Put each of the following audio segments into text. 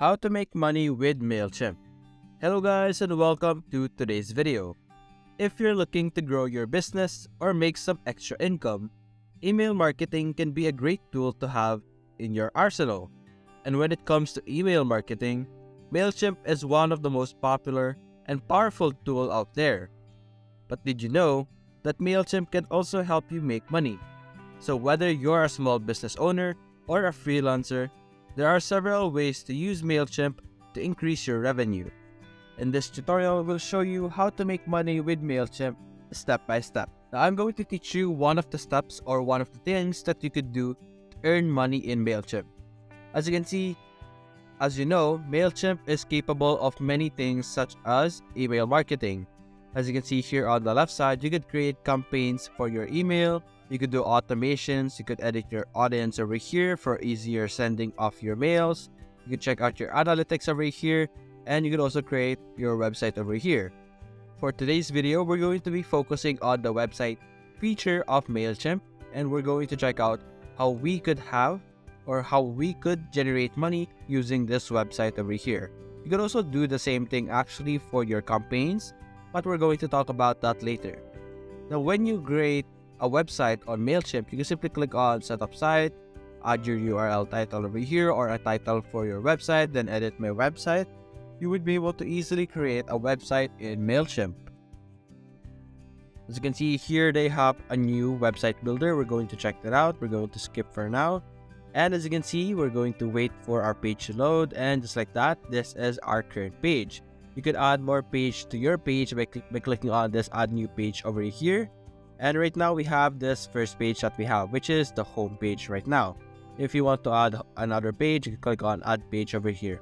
How to make money with Mailchimp. Hello guys and welcome to today's video. If you're looking to grow your business or make some extra income, email marketing can be a great tool to have in your arsenal. And when it comes to email marketing, Mailchimp is one of the most popular and powerful tools out there. But did you know that Mailchimp can also help you make money? So whether you're a small business owner or a freelancer, there are several ways to use Mailchimp to increase your revenue. In this tutorial, we'll show you how to make money with Mailchimp step by step. Now, I'm going to teach you one of the steps or one of the things that you could do to earn money in Mailchimp. As you can see, as you know, Mailchimp is capable of many things such as email marketing. As you can see here on the left side, you could create campaigns for your email. You could do automations, you could edit your audience over here for easier sending of your mails. You could check out your analytics over here, and you could also create your website over here. For today's video, we're going to be focusing on the website feature of Mailchimp, and we're going to check out how we could generate money using this website over here. You could also do the same thing actually for your campaigns, but we're going to talk about that later. Now, when you create a website on Mailchimp, you can simply click on Setup Site, add your URL title over here or a title for your website, then edit my website. You would be able to easily create a website in Mailchimp. As you can see here, they have a new website builder. We're going to check that out. We're going to skip for now. And as you can see, we're going to wait for our page to load, and just like that, this is our current page. You could add more page to your page by clicking on this Add New Page over here. And right now we have this first page that we have, which is the home page right now. If you want to add another page, you can click on Add Page over here.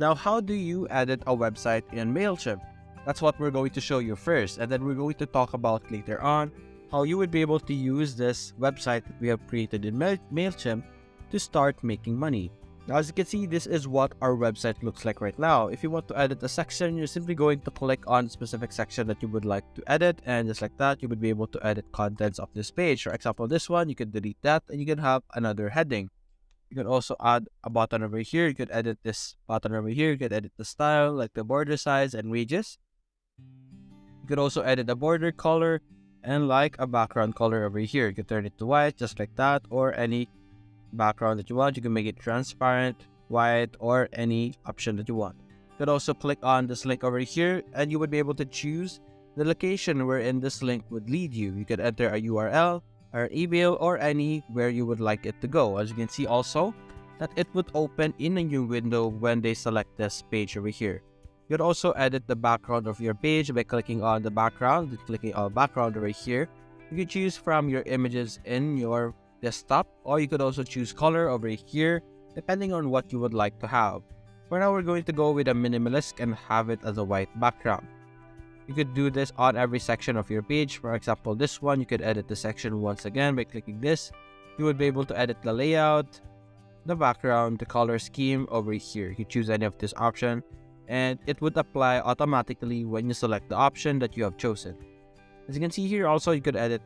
Now, how do you edit a website in Mailchimp? That's what we're going to show you first, and then we're going to talk about later on how you would be able to use this website that we have created in Mailchimp to start making money. Now, as you can see, this is what our website looks like right now. If you want to edit a section, you're simply going to click on a specific section that you would like to edit, and just like that, you would be able to edit contents of this page. For example, this one, you can delete that, and you can have another heading. You can also add a button over here. You could edit this button over here. You could edit the style, like the border size and wages. You could also edit the border color and like a background color over here. You could turn it to white, just like that, or any background that you want. You can make it transparent, white, or any option that you want. You could also click on this link over here, and you would be able to choose the location wherein this link would lead you. You could enter a URL or email or anywhere you would like it to go. As you can see also, that it would open in a new window when they select this page over here. You could also edit the background of your page by clicking on the background, clicking on background over here. You can choose from your images in your desktop, or you could also choose color over here depending on what you would like to have. For now, we're going to go with a minimalist and have it as a white background. You could do this on every section of your page. For example, this one, you could edit the section once again by clicking this. You would be able to edit the layout, the background, the color scheme over here. You choose any of this option, and it would apply automatically when you select the option that you have chosen. As you can see here also, you could edit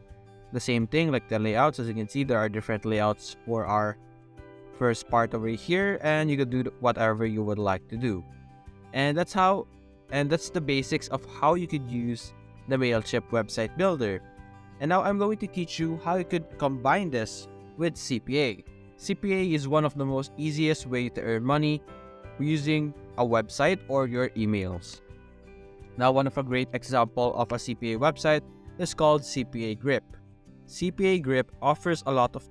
the same thing like the layouts. As you can see, there are different layouts for our first part over here, and you could do whatever you would like to do. And that's the basics of how you could use the Mailchimp website builder. And now I'm going to teach you how you could combine this with CPA. CPA is one of the most easiest way to earn money using a website or your emails. Now, one of a great example of a CPA website is called CPA Grip. CPA Grip offers a lot of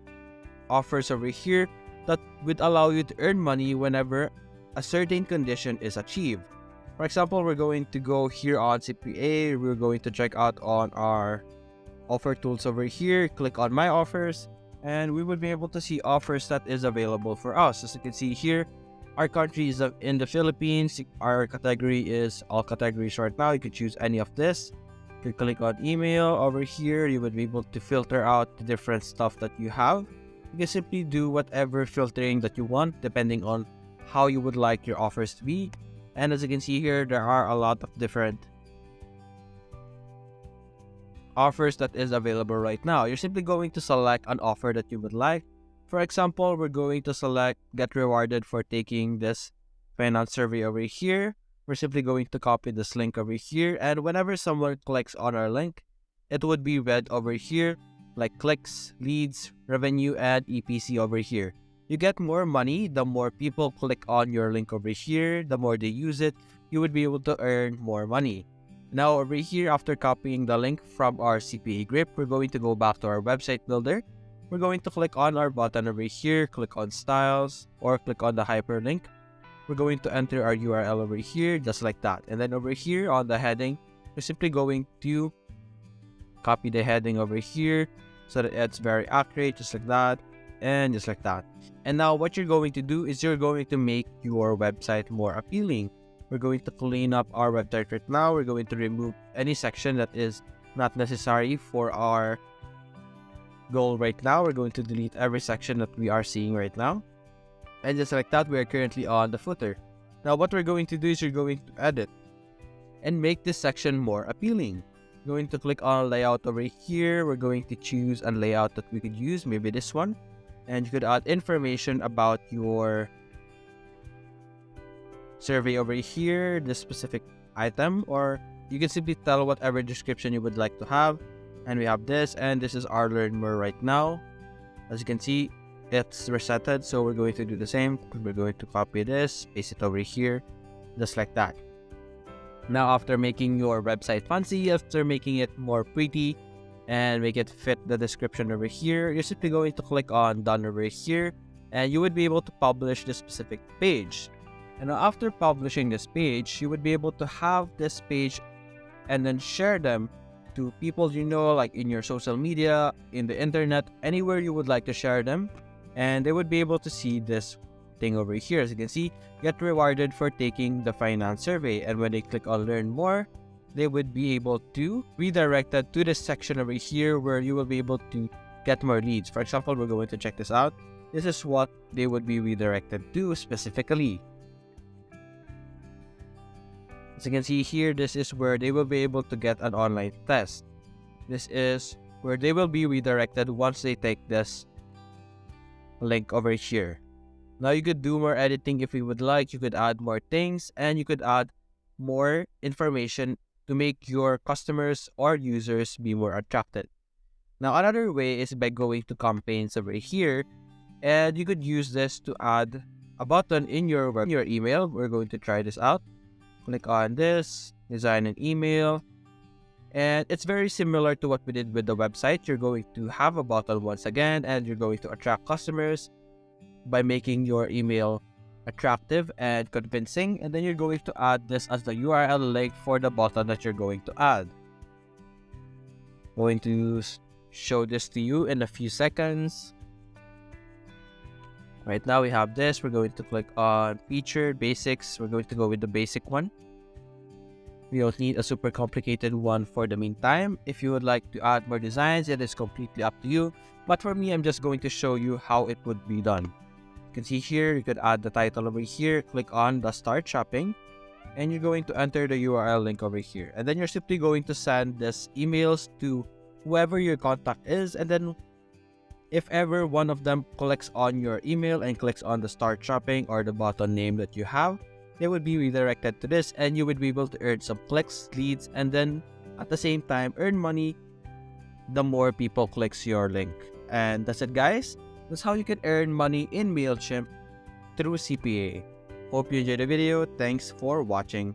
offers over here that would allow you to earn money whenever a certain condition is achieved. For example, we're going to go here on CPA. We're going to check out on our offer tools over here. Click on My Offers, and we would be able to see offers that is available for us. As you can see here, our country is in the Philippines. Our category is all categories right now. You could choose any of this. You could click on email over here. You would be able to filter out the different stuff that you have. You can simply do whatever filtering that you want depending on how you would like your offers to be. And as you can see here, there are a lot of different offers that is available right now. You're simply going to select an offer that you would like. For example, we're going to select get rewarded for taking this finance survey over here. We're simply going to copy this link over here, and whenever someone clicks on our link, it would be read over here, like clicks, leads, revenue, and EPC over here. You get more money the more people click on your link over here, the more they use it, you would be able to earn more money. Now over here, after copying the link from our CPA grip, we're going to go back to our website builder. We're going to click on our button over here, click on styles, or click on the hyperlink. We're going to enter our URL over here, just like that. And then over here on the heading, we're simply going to copy the heading over here so that it's very accurate, just like that, and just like that. And now what you're going to do is you're going to make your website more appealing. We're going to clean up our website right now. We're going to remove any section that is not necessary for our goal right now. We're going to delete every section that we are seeing right now. And just like that, we are currently on the footer. Now what we're going to do is you're going to edit and make this section more appealing. We're going to click on layout over here. We're going to choose a layout that we could use, maybe this one. And you could add information about your survey over here, this specific item, or you can simply tell whatever description you would like to have. And we have this, and this is our learn more right now. As you can see, it's resetted, so we're going to do the same. We're going to copy this, paste it over here, just like that. Now after making your website fancy, after making it more pretty and make it fit the description over here, you're simply going to click on done over here, and you would be able to publish this specific page. And now after publishing this page, you would be able to have this page and then share them to people you know, like in your social media, in the internet, anywhere you would like to share them, and they would be able to see this thing over here. As you can see, get rewarded for taking the finance survey, and when they click on learn more, they would be able to redirect that to this section over here where you will be able to get more leads. For example, we're going to check this out. This is what they would be redirected to specifically. As you can see here, this is where they will be able to get an online test. This is where they will be redirected once they take this link over here. Now you could do more editing if you would like. You could add more things, and you could add more information to make your customers or users be more attracted. Now another way is by going to campaigns over here, and you could use this to add a button in your email. We're going to try this out. Click on this, design an email, and it's very similar to what we did with the website. You're going to have a button once again, and you're going to attract customers by making your email attractive and convincing, and then you're going to add this as the URL link for the button that you're going to add. Going to show this to you in a few seconds. Right now we have this. We're going to click on feature basics. We're going to go with the basic one. We don't need a super complicated one for the meantime. If you would like to add more designs, it is completely up to you. But for me, I'm just going to show you how it would be done. You can see here, you could add the title over here, click on the start shopping, and you're going to enter the URL link over here. And then you're simply going to send this emails to whoever your contact is, and then if ever one of them clicks on your email and clicks on the start shopping or the button name that you have, they would be redirected to this, and you would be able to earn some clicks, leads, and then at the same time earn money the more people clicks your link. And that's it, guys. That's how you can earn money in Mailchimp through CPA. Hope you enjoyed the video. Thanks for watching.